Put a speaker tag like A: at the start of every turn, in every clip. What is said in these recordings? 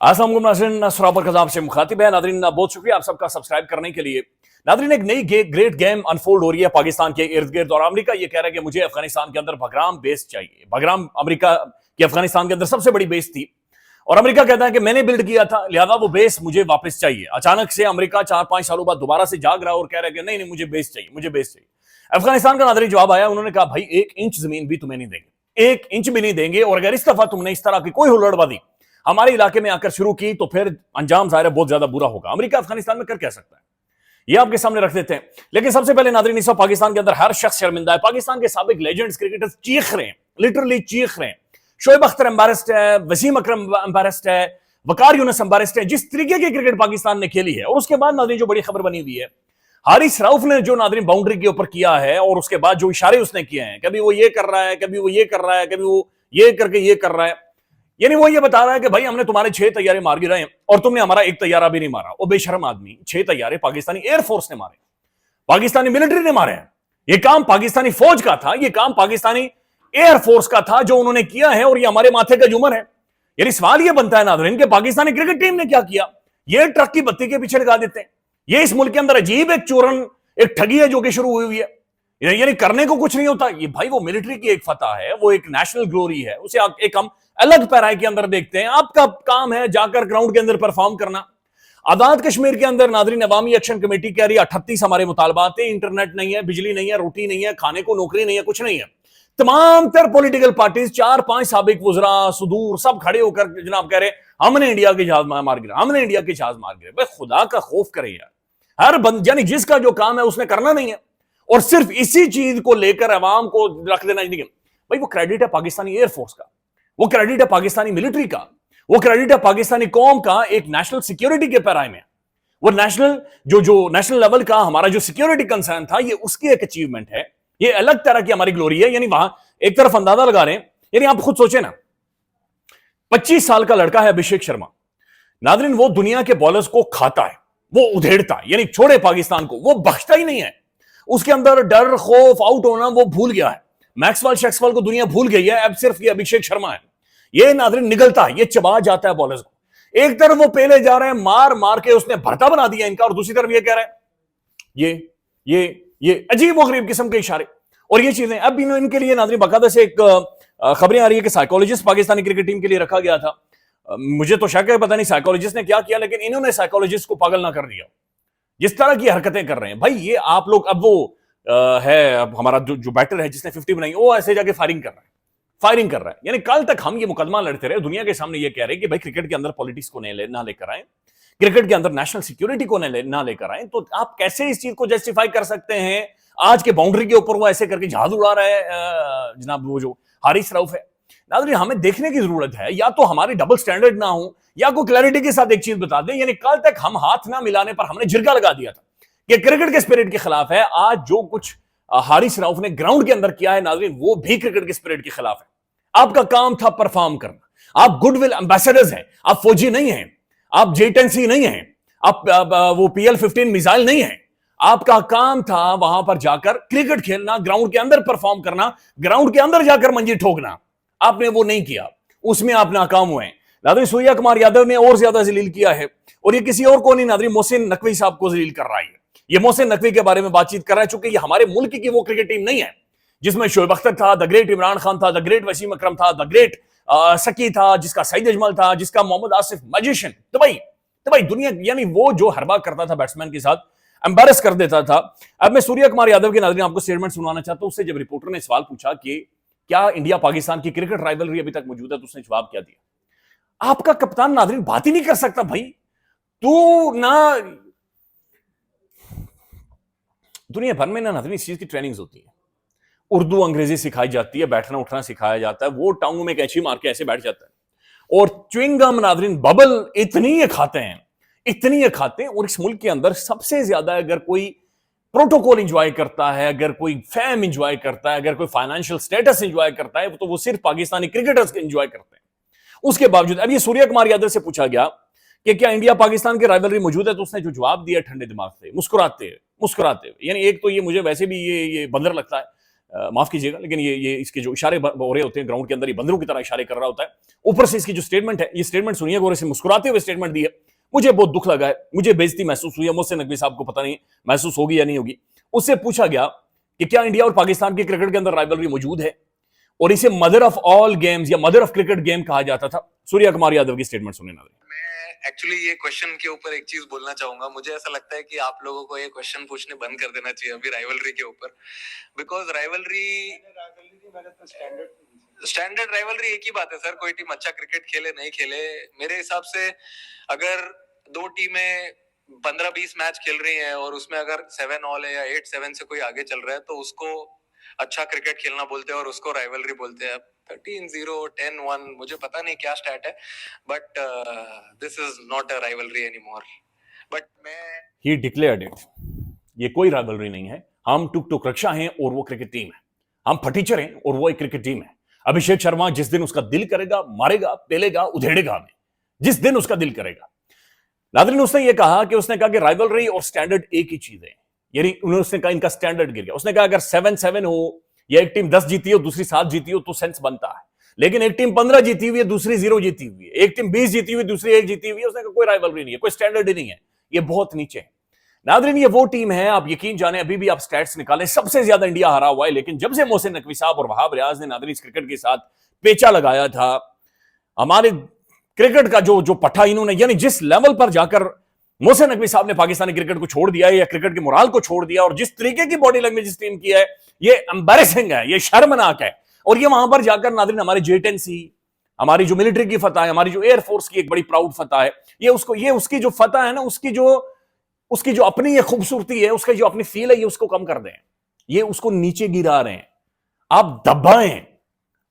A: अस्सलाम नाज़रीन, सराबर कज़ाब से मुखातिब है। नाज़रीन, बहुत शुक्रिया आप सबका सब्सक्राइब करने के लिए। नाज़रीन, एक नई ग्रेट गेम अनफोल्ड हो रही है पाकिस्तान के इर्द गिर्द, और अमेरिका ये कह रहा है कि मुझे अफगानिस्तान के अंदर बगराम बेस चाहिए। बगराम अमेरिका की अफगानिस्तान के अंदर सबसे बड़ी बेस थी, और अमेरिका कहता है कि मैंने बिल्ड किया था, लिहाजा वो बेस मुझे वापस चाहिए। अचानक से अमेरिका 4-5 सालों बाद दोबारा से जाग रहा है और कह रहा है कि नहीं नहीं, मुझे बेस चाहिए, मुझे बेस चाहिए। अफगानिस्तान का नाज़रीन जवाब आया, उन्होंने कहा भाई 1 इंच जमीन भी तुम्हें नहीं देंगे, 1 इंच भी नहीं देंगे, और अगर इस दफा तुमने इस तरह की कोई हुल्लड़बाजी हमारे इलाके में आकर शुरू की तो फिर अंजाम जाहिर है बहुत ज्यादा बुरा होगा। अमेरिका अफगानिस्तान में कर क्या सकता है, ये आपके सामने रख देते हैं। लेकिन सबसे पहले नाज़रीन, इस वक्त पाकिस्तान के अंदर हर शख्स शर्मिंदा है। पाकिस्तान के साबिक लेजेंड्स क्रिकेटर्स चीख रहे हैं, लिटरली चीख रहे हैं। शोएब अख्तर एम्बैरेस्ड है, वसीम अकरम एम्बैरेस्ड है, वकार यूनुस एम्बैरेस्ड है, जिस तरीके की क्रिकेट पाकिस्तान ने खेली है। और उसके बाद नाज़रीन जो बड़ी खबर बनी हुई है, हारिस रऊफ ने जो नाज़रीन बाउंड्री के ऊपर किया है, और उसके बाद जो इशारे उसने किए हैं, कभी वो ये कर रहा है, कभी वो ये कर रहा है, कभी वो ये करके ये कर रहा है, यानी वो ये बता रहा है कि भाई हमने तुम्हारे 6 तैयारे मार गिराए और तुमने हमारा 1 तैयारा भी नहीं मारा। वो बेशरम आदमी, 6 तैयारे पाकिस्तानी एयरफोर्स ने मारे, पाकिस्तानी मिलिट्री ने मारे हैं। ये काम पाकिस्तानी फौज का था, ये काम पाकिस्तानी एयरफोर्स का था जो उन्होंने किया है, और ये हमारे माथे का जुमर है। यानी सवाल ये बनता है नाज़रीन कि पाकिस्तानी क्रिकेट टीम ने क्या किया। ये ट्रक की बत्ती के पीछे लगा देते हैं। ये इस मुल्क के अंदर अजीब एक चोरन, एक ठगी है जो कि शुरू हुई है। यानी करने को कुछ नहीं होता। ये भाई वो मिलिट्री की एक फतह है, वो एक नेशनल ग्लोरी है, उसे एक हम अलग पैराई के अंदर देखते हैं। आपका काम है जाकर ग्राउंड के अंदर परफॉर्म करना। आजाद कश्मीर के अंदर नाज़रीन अवामी एक्शन कमेटी कह रही है 38 हमारे मुतालबात है, इंटरनेट नहीं है, बिजली नहीं है, रोटी नहीं है, खाने को नौकरी नहीं है, कुछ नहीं है। तमाम तर पॉलिटिकल पार्टीज, 4-5 साबिक वुज़रा सुदूर सब खड़े होकर जनाब कह रहे हमने इंडिया के जहाज मार गिरा, हमने इंडिया के जहाज मार गिरे। भाई खुदा का खौफ करे यार, हर बंद यानी जिसका जो काम है उसने करना नहीं है, और सिर्फ इसी चीज को लेकर अवाम को रख देना नहीं। भाई वो क्रेडिट है पाकिस्तानी एयरफोर्स का, वो क्रेडिट है पाकिस्तानी मिलिट्री का, वो क्रेडिट है पाकिस्तानी कौम का एक नेशनल सिक्योरिटी के पैराए में। वो नेशनल जो नेशनल लेवल का हमारा जो सिक्योरिटी कंसर्न था, ये उसकी एक अचीवमेंट है, ये अलग तरह की हमारी ग्लोरी है। यानी वहां एक तरफ अंदाजा लगा रहे हैं, यानी आप खुद सोचे ना, 25 साल का लड़का है अभिषेक शर्मा नाज़रीन, वो दुनिया के बॉलर्स को खाता है, वो उधेड़ता है, यानी छोड़े पाकिस्तान को, वो बख्शता ही नहीं है। उसके अंदर डर खौफ आउट होना वो भूल गया है। मैक्सवेल शेक्सवेल को दुनिया भूल गई है, अब सिर्फ ये अभिषेक शर्मा है। ये नाज़रीन निगलता है, ये चबा जाता है बॉलर्स को। एक तरफ वो पहले जा रहे हैं, मार मार के उसने भरता बना दिया इनका, और दूसरी तरफ ये कह रहा है ये अजीब व गरीब किस्म के इशारे और ये चीजें। अब इनके लिए नाज़रीन बाकायदा से एक खबरें आ रही है कि साइकोलॉजिस्ट पाकिस्तानी क्रिकेट टीम के लिए रखा गया था। मुझे तो शक है, पता नहीं साइकोलॉजिस्ट ने क्या किया, लेकिन इन्होंने साइकोलॉजिस्ट को पागल ना कर दिया जिस तरह की हरकतें कर रहे हैं। भाई ये आप लोग, अब वो है, अब हमारा जो बैटर है जिसने 50 बनाई, वो ऐसे जाके फायरिंग कर रहा है। यानी कल तक हम ये मुकदमा लड़ते रहे, दुनिया के सामने ये कह रहे हैं कि भाई क्रिकेट के अंदर पॉलिटिक्स को ना लेकर आए, क्रिकेट के अंदर नेशनल सिक्योरिटी को ना लेकर आए, तो आप कैसे इस चीज को जस्टिफाई कर सकते हैं। आज के बाउंड्री के ऊपर वो ऐसे करके जहाज उड़ा रहा है जनाब वो जो हारिस रऊफ है। नाज़रीन हमें देखने की जरूरत है, या तो हमारी डबल स्टैंडर्ड ना हो, या कोई क्लैरिटी के साथ एक चीज बता दें। यानी कल तक हम हाथ ना मिलाने पर हमने झिड़का लगा दिया था कि क्रिकेट के स्पिरिट के खिलाफ है। आज जो कुछ हारिस रऊफ ने ग्राउंड के अंदर किया है नाज़रीन, वो भी क्रिकेट के स्पिरिट के खिलाफ है। आपका काम था परफॉर्म करना, आप गुडविल एम्बेसडर्स हैं, आप फौजी नहीं हैं, आप J-10C नहीं हैं, आप वो PL-15 मिसाइल नहीं है। आपका काम था वहां पर जाकर क्रिकेट खेलना, ग्राउंड के अंदर परफॉर्म करना, ग्राउंड के अंदर जाकर मंजी ठोकना। आपने वो नहीं किया, उसमें आप नाकाम हुए। नाज़रीन सूर्या कुमार यादव ने और ज्यादा जलील किया है, और ये किसी और को नहीं नाज़रीन मोहसिन नकवी साहब को जलील कर रहा है। ये मोहसिन नकवी के बारे में बातचीत कर रहा है, चूंकि ये हमारे मुल्क की वो क्रिकेट टीम नहीं है जिसमें शोएब अख्तर था, द ग्रेट इमरान खान था, द ग्रेट वसीम अकरम था, द ग्रेट सकी था, जिसका सईद अजमल था, जिसका मोहम्मद आसिफ मैजिशियन। तो भाई दुनिया, यानी वो जो हरबा करता था बैट्समैन के साथ, एम्बेरस कर देता था। अब मैं सूर्या कुमार यादव के नाज़रीन आपको स्टेटमेंट सुनाना चाहता हूं। उससे जब रिपोर्टर ने सवाल पूछा कि क्या इंडिया पाकिस्तान की क्रिकेट राइवलरी अभी तक मौजूद है, तो उसने जवाब क्या दिया। आपका कप्तान नाज़रीन बात ही नहीं कर सकता। भाई तू ना, दुनिया भर में ना नाज़रीन इस चीज की ट्रेनिंग्स होती है, उर्दू अंग्रेजी सिखाई जाती है, बैठना उठना सिखाया जाता है। वो टांगों में कैंची मार के ऐसे बैठ जाता है, और च्युइंगम नाज़रीन बबल इतनी ये खाते हैं, और इस मुल्क के अंदर सबसे ज्यादा अगर कोई प्रोटोकॉल एंजॉय करता है, अगर कोई फैम एंजॉय करता है, अगर कोई फाइनेंशियल स्टेटस एंजॉय करता है, तो वो सिर्फ पाकिस्तानी क्रिकेटर्स एंजॉय करते हैं। उसके बावजूद अब ये सूर्या कुमार यादव से पूछा गया कि क्या इंडिया पाकिस्तान की राइवलरी मौजूद है, तो उसने जो जवाब दिया ठंडे दिमाग से, मुस्कुराते हुए, यानी एक तो ये मुझे वैसे भी ये बंदर लगता है माफ कीजिएगा, लेकिन ये इसके जो इशारे हो रहे होते हैं ग्राउंड के अंदर, ये बंदरों की तरह इशारे कर रहा होता है। ऊपर से इसकी जो स्टेटमेंट है, ये स्टेटमेंट सुनिए गौर से, मुस्कुराते हुए स्टेटमेंट दी है। मुझे बहुत दुख लगा है, मुझे बेइज्जती महसूस हुई है। मोहसिन नकवी साहब को पता नहीं महसूस होगी या नहीं होगी। उससे पूछा गया कि क्या इंडिया और पाकिस्तान के क्रिकेट के अंदर राइवलरी मौजूद है, और इसे मदर ऑफ ऑल गेम्स या मदर ऑफ क्रिकेट गेम कहा जाता था। सूर्या कुमार यादव की स्टेटमेंट सुनिए ना।
B: एक्चुअली ये क्वेश्चन के ऊपर एक चीज बोलना चाहूंगा। मुझे ऐसा लगता है कि आप लोगों को ये क्वेश्चन पूछने बंद कर देना चाहिए अभी राइवलरी के ऊपर, बिकॉज राइवलरी स्टैंडर्ड राइवलरी एक ही बात है सर। कोई टीम अच्छा क्रिकेट खेले नहीं खेले, मेरे हिसाब से अगर दो टीमें 15-20 मैच खेल रही हैं और उसमें अगर 7 ऑल है या 8-7 से कोई आगे चल रहा है तो उसको अच्छा क्रिकेट खेलना बोलते हैं और उसको राइवलरी बोलते हैं। 13-0, 10-1, मुझे पता नहीं क्या स्टैट है, but this is not a rivalry anymore. But
A: he declared it, ये कोई राइवलरी नहीं है। हम टुक टुक रक्षा हैं और वो क्रिकेट टीम है। हम फटीचर हैं और वो एक क्रिकेट टीम है। अभिषेक शर्मा जिस दिन उसका दिल करेगा मारेगा, पेलेगा, उधेड़ेगा हमें, जिस दिन उसका दिल करेगा। नादरीन, उसने ये कहा कि राइवलरी और स्टैंडर्ड एक ही चीज है, यानी उसने कहा इनका स्टैंडर्ड गिर गया। उसने कहा अगर 7-7 हो या एक टीम 10 जीती हो दूसरी 7 जीती हो तो सेंस बनता है, लेकिन एक टीम 15 जीती हुई है दूसरी 0 जीती हुई है, एक टीम 20 जीती हुई दूसरी 1 जीती हुई है, उसने कहा कोई राइवलरी नहीं है, कोई स्टैंडर्ड ही नहीं है, ये बहुत नीचे है। नादरीन, ये वो टीम है, आप यकीन जाने अभी भी आप स्टैट्स निकालें, सबसे ज्यादा इंडिया हारा हुआ है। लेकिन जब से मोहसिन नकवी साहब और वहाब रियाज ने नादरीन क्रिकेट के साथ पेचा लगाया था, हमारे क्रिकेट का जो पट्टा इन्होंने, यानी जिस लेवल पर जाकर मोहसिन नकवी साहब ने पाकिस्तानी क्रिकेट को छोड़ दिया है या क्रिकेट के मोराल को छोड़ दिया, और जिस तरीके की बॉडी लैंग्वेज इस टीम की है, ये एम्बैरेसिंग है, ये शर्मनाक है। और ये वहां पर जाकर नादरीन हमारे J10C, हमारी जो मिलिट्री की फतह है, हमारी जो एयरफोर्स की एक बड़ी प्राउड फतह है, ये उसकी जो फतह है ना, उसकी जो अपनी ये खूबसूरती है, उसका जो अपनी फील है, ये उसको कम कर दें, ये उसको नीचे गिरा रहे हैं। आप दबाएं,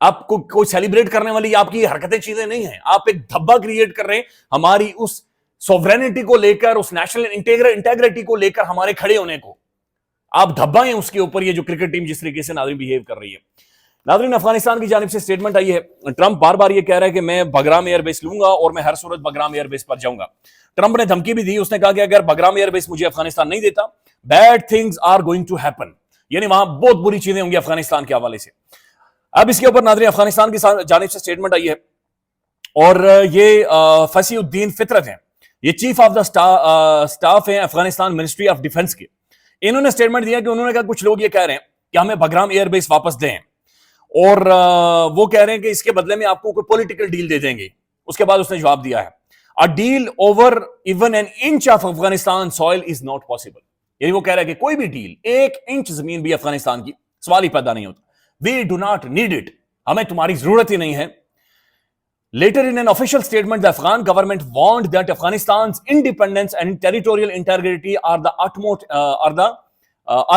A: आपको कोई सेलिब्रेट करने वाली आपकी हरकतें चीजें नहीं है, आप एक धब्बा क्रिएट कर रहे हैं हमारी उस सॉवरेनिटी को लेकर, उस नेशनल इंटेग्रिटी को लेकर हमारे खड़े होने को आप धब्बाएं उसके ऊपर। ये जो क्रिकेट टीम जिस तरीके से नादरीन बिहेव कर रही है। नादरीन, अफगानिस्तान की जानिब से स्टेटमेंट आई है। ट्रंप बार बार ये कह रहा है कि मैं बगराम एयरबेस लूंगा और मैं हर सूरत बगराम एयरबेस पर जाऊंगा। ट्रंप ने धमकी भी दी, उसने कहा कि अगर बगराम एयरबेस मुझे अफगानिस्तान नहीं देता, bad things are going to happen, यानी वहां बहुत बुरी चीजें होंगी अफगानिस्तान के हवाले से। अब इसके ऊपर नादरीन अफगानिस्तान की जानिब से स्टेटमेंट आई है, और ये फसीउद्दीन फितरत है, ये चीफ ऑफ द स्टाफ है अफगानिस्तान मिनिस्ट्री ऑफ डिफेंस के। इन्होंने स्टेटमेंट दिया कि उन्होंने कहा कुछ लोग ये कह रहे हैं कि हमें बगराम एयरबेस वापस दें, और वो कह रहे हैं कि इसके बदले में आपको कोई पॉलिटिकल डील दे देंगे। उसके बाद उसने जवाब दिया है, a deal over even an inch of Afghanistan soil is not possible, यानी वो कह रहा है कि कोई भी डील 1 इंच जमीन भी अफगानिस्तान की, सवाल ही पैदा नहीं होता। We do not need it, हमें तुम्हारी जरूरत ही नहीं है। Later in an official statement, the Afghan government warned that Afghanistan's independence and territorial integrity are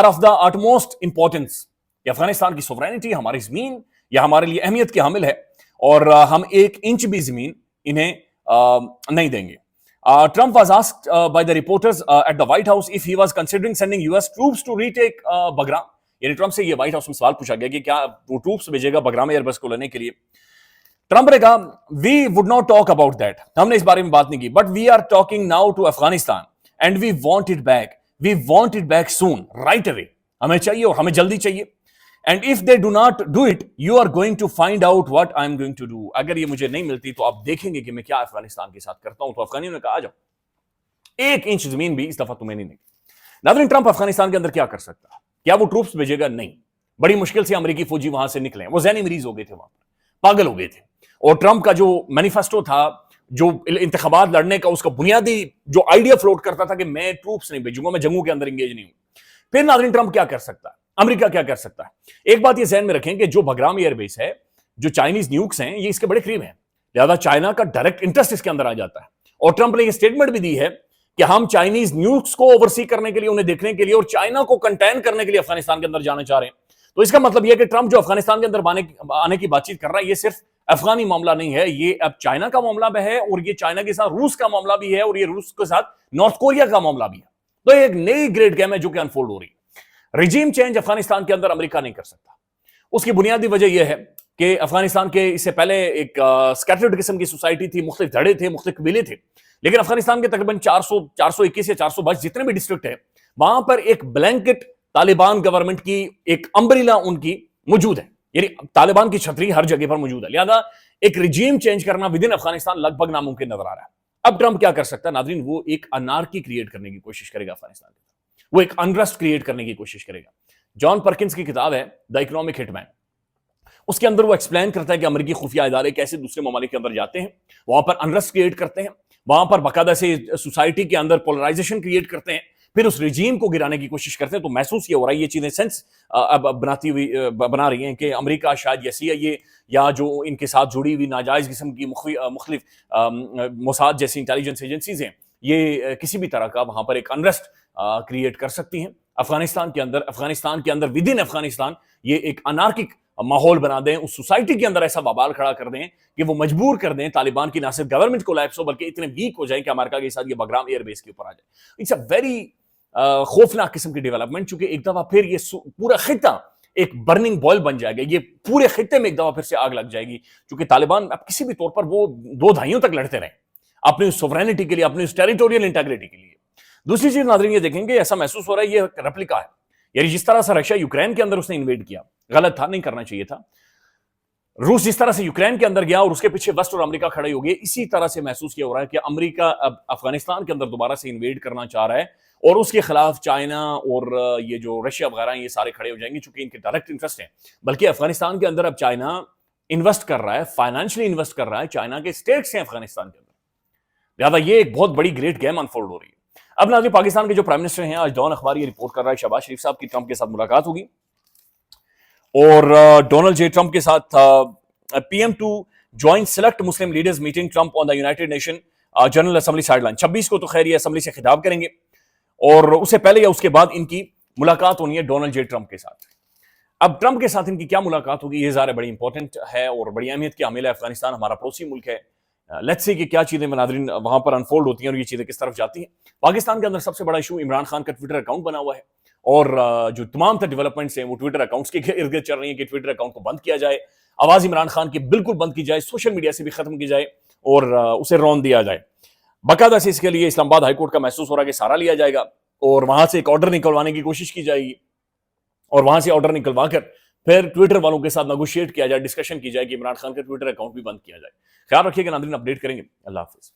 A: of the utmost importance. ये अफगानिस्तान की सोवरेनिटी, हमारी जमीन, यह हमारे लिए अहमियत की हामिल है, और हम 1 इंच भी जमीन इन्हें नहीं देंगे। Trump was asked by the reporters at the White House if he was considering sending US troops to retake Bagram. यानी ट्रंप से ये व्हाइट हाउस में सवाल पूछा गया कि क्या वो ट्रूप्स भेजेगा बगराम एयरबेस को लेने के लिए। ट्रंप ने कहा, we would not talk about that, हमने इस बारे में बात नहीं की, but we are talking now to Afghanistan and we want it back soon, right away, हमें चाहिए और हमें जल्दी चाहिए। And if they do not do it, you are going to find out what I am going to do, अगर ये मुझे नहीं मिलती तो आप देखेंगे कि मैं क्या अफगानिस्तान के साथ करता हूं। तो अफगानियों ने कहा, आ जाओ, 1 इंच जमीन भी इस दफा तुम्हें नहीं देगी। नाज़रीन, ट्रंप अफगानिस्तान के अंदर क्या कर सकता है? क्या वो ट्रूप्स भेजेगा? नहीं, बड़ी मुश्किल से अमेरिकी फौजी वहां से निकले, वो ज़हनी मरीज हो गए थे, वहां पर पागल हो गए थे। और ट्रंप का जो मैनिफेस्टो था, जो इंतखाबात लड़ने का, उसका बुनियादी जो आइडिया फ्लोट करता था कि मैं ट्रूप्स नहीं भेजूंगा, मैं जंगों के अंदर इंगेज नहीं हूं। फिर नाज़रीन, ट्रंप क्या कर सकता है, अमेरिका क्या कर सकता है? एक बात ये ज़हन में रखें कि जो बगराम एयरबेस है, जो चाइनीज न्यूक्स हैं, ये इसके बड़े करीब हैं, लिहाजा चाइना का डायरेक्ट इंटरेस्ट इसके अंदर आ जाता है। और ट्रंप ने यह स्टेटमेंट भी दी है कि हम चाइनीज न्यूक्स को ओवरसी करने के लिए, उन्हें देखने के लिए और चाइना को कंटेन करने के लिए अफगानिस्तान के अंदर जाना चाह रहे हैं। तो इसका मतलब यह कि ट्रंप जो अफगानिस्तान के अंदर आने की बातचीत कर रहा है, ये सिर्फ अफगानी मामला नहीं है, ये अब चाइना का मामला भी है, और ये चाइना के साथ रूस का मामला भी है, और ये रूस के साथ नॉर्थ कोरिया का मामला भी है। तो एक नई ग्रेट गेम है जो कि अनफोल्ड हो रही है। रिजीम चेंज अफगानिस्तान के अंदर अमेरिका नहीं कर सकता। उसकी बुनियादी वजह यह है कि अफगानिस्तान के इससे पहले एक स्कैटर्ड किस्म की सोसाइटी थी, मुख्तलिफ धड़े थे, मुख्तलिफ कबीले थे, लेकिन अफगानिस्तान के तकरीबन 421 या 422 जितने भी डिस्ट्रिक्ट है, वहां पर एक ब्लैंकेट तालिबान गवर्नमेंट की एक अम्ब्रेला उनकी मौजूद है, यानी तालिबान की छतरी हर जगह पर मौजूद है। लिहाजा एक रिजीम चेंज करना विद इन अफगानिस्तान लगभग नामुमकिन नजर आ रहा है। अब ट्रंप क्या कर सकता है नादरीन, वो एक अनार्की क्रिएट करने की कोशिश करेगा अफगानिस्तान में, वो एक अनरेस्ट क्रिएट करने की कोशिश करेगा। जॉन पर्किंस की किताब है द इकोनॉमिक हिटमैन, उसके अंदर वो एक्सप्लेन करता है कि अमेरिकी खुफिया इदारे कैसे दूसरे ममालिक के अंदर जाते हैं, वहां पर अनरेस्ट क्रिएट करते हैं, वहां पर बाकायदा से सोसाइटी के अंदर पोलराइजेशन क्रिएट करते हैं, फिर उस रिजीम को गिराने की कोशिश करते हैं। तो महसूस ये हो रहा है, ये चीजें सेंस अब बना रही हैं कि अमेरिका शायद ये या जो इनके साथ जुड़ी हुई नाजायज किस्म की मुख्तलिफ मोसाद जैसी इंटेलिजेंस एजेंसीज हैं, ये किसी भी तरह का वहां पर एक अनरेस्ट क्रिएट कर सकती हैं अफगानिस्तान के अंदर विद इन अफगानिस्तान। ये एक अनार्किक माहौल बना दें, उस सोसाइटी के अंदर ऐसा बवाल खड़ा कर दें कि वो मजबूर कर दें तालिबान की ना सिर्फ गवर्नमेंट को लैप्स हो बल्कि इतने वीक हो जाए कि अमेरिका के साथ ये बगराम एयरबेस के ऊपर आ जाए। इट्स अ वेरी खौफनाक किस्म की डेवलपमेंट, चूंकि एक दफा फिर ये पूरा खिता एक बर्निंग बॉयल बन जाएगा, ये पूरे खिते में एक दफा फिर से आग लग जाएगी, क्योंकि तालिबान अब किसी भी तौर पर वो 2 दहाइयों तक लड़ते रहे अपनी सोवरेनिटी के लिए, अपनी टेरिटोरियल इंटेग्रिटी के लिए। दूसरी चीज नाज़रीन ये देखेंगे, ऐसा महसूस हो रहा है ये रेप्लिका है, यानी जिस तरह से रशिया यूक्रेन के अंदर उसने इन्वेड किया, गलत था, नहीं करना चाहिए था। रूस जिस तरह से यूक्रेन के अंदर गया और उसके पीछे वेस्ट और अमेरिका खड़े हो गए, इसी तरह से महसूस किया हो रहा है कि अमेरिका अब अफगानिस्तान के अंदर दोबारा से इन्वेड करना चाह रहा है और उसके खिलाफ चाइना और ये जो रशिया वगैरह ये सारे खड़े हो जाएंगे, चूंकि इनके डायरेक्ट इंटरेस्ट है। बल्कि अफगानिस्तान के अंदर अब चाइना इन्वेस्ट कर रहा है, फाइनेंशियली इन्वेस्ट कर रहा है, चाइना के स्टेट्स हैं अफगानिस्तान के अंदर। लिहाजा ये एक बहुत बड़ी ग्रेट गेम अनफोल्ड हो रही है। अब नाज़रीन, पाकिस्तान के जो प्राइम मिनिस्टर हैं, आज डॉन अखबार ये रिपोर्ट कर रहा है शहबाज शरीफ साहब की ट्रंप के साथ मुलाकात होगी और डोनाल्ड जे ट्रंप के साथ PM to join select Muslim leaders meeting Trump on the United Nation General Assembly sideline. 26 को तो खैर ये असेंबली से खिताब करेंगे और उससे पहले या उसके बाद इनकी मुलाकात होनी है डोनाल्ड जे ट्रंप के साथ। अब ट्रंप के साथ इनकी क्या मुलाकात होगी, ये ज़ाहिर बड़ी इंपॉर्टेंट है और बड़ी अहमियत की हामिल है। अफगानिस्तान हमारा पड़ोसी मुल्क है, लेट्स सी कि क्या चीजें नाज़रीन वहां पर अनफोल्ड होती हैं और ये चीजें किस तरफ जाती हैं। पाकिस्तान के अंदर सबसे बड़ा इशू इमरान खान का ट्विटर अकाउंट बना हुआ है और जो तमाम तर डेवलपमेंट्स हैं वो ट्विटर अकाउंट्स के इर्द गिर्द चल रही है कि ट्विटर अकाउंट को बंद किया जाए, आवाज इमरान खान की बिल्कुल बंद की जाए, सोशल मीडिया से भी खत्म की जाए और उसे रौन दिया जाए। बाकायदा से इसके लिए इस्लामाबाद हाईकोर्ट का महसूस हो रहा है कि सहारा लिया जाएगा और वहां से एक ऑर्डर निकलवाने की कोशिश की जाएगी और वहां से ऑर्डर निकलवा कर फिर ट्विटर वालों के साथ नेगोशिएट किया जाए, डिस्कशन की जाए कि इमरान खान का ट्विटर अकाउंट भी बंद किया जाए। ख्याल रखिएगा नाज़रीन, अपडेट करेंगे। अल्लाह हाफिज।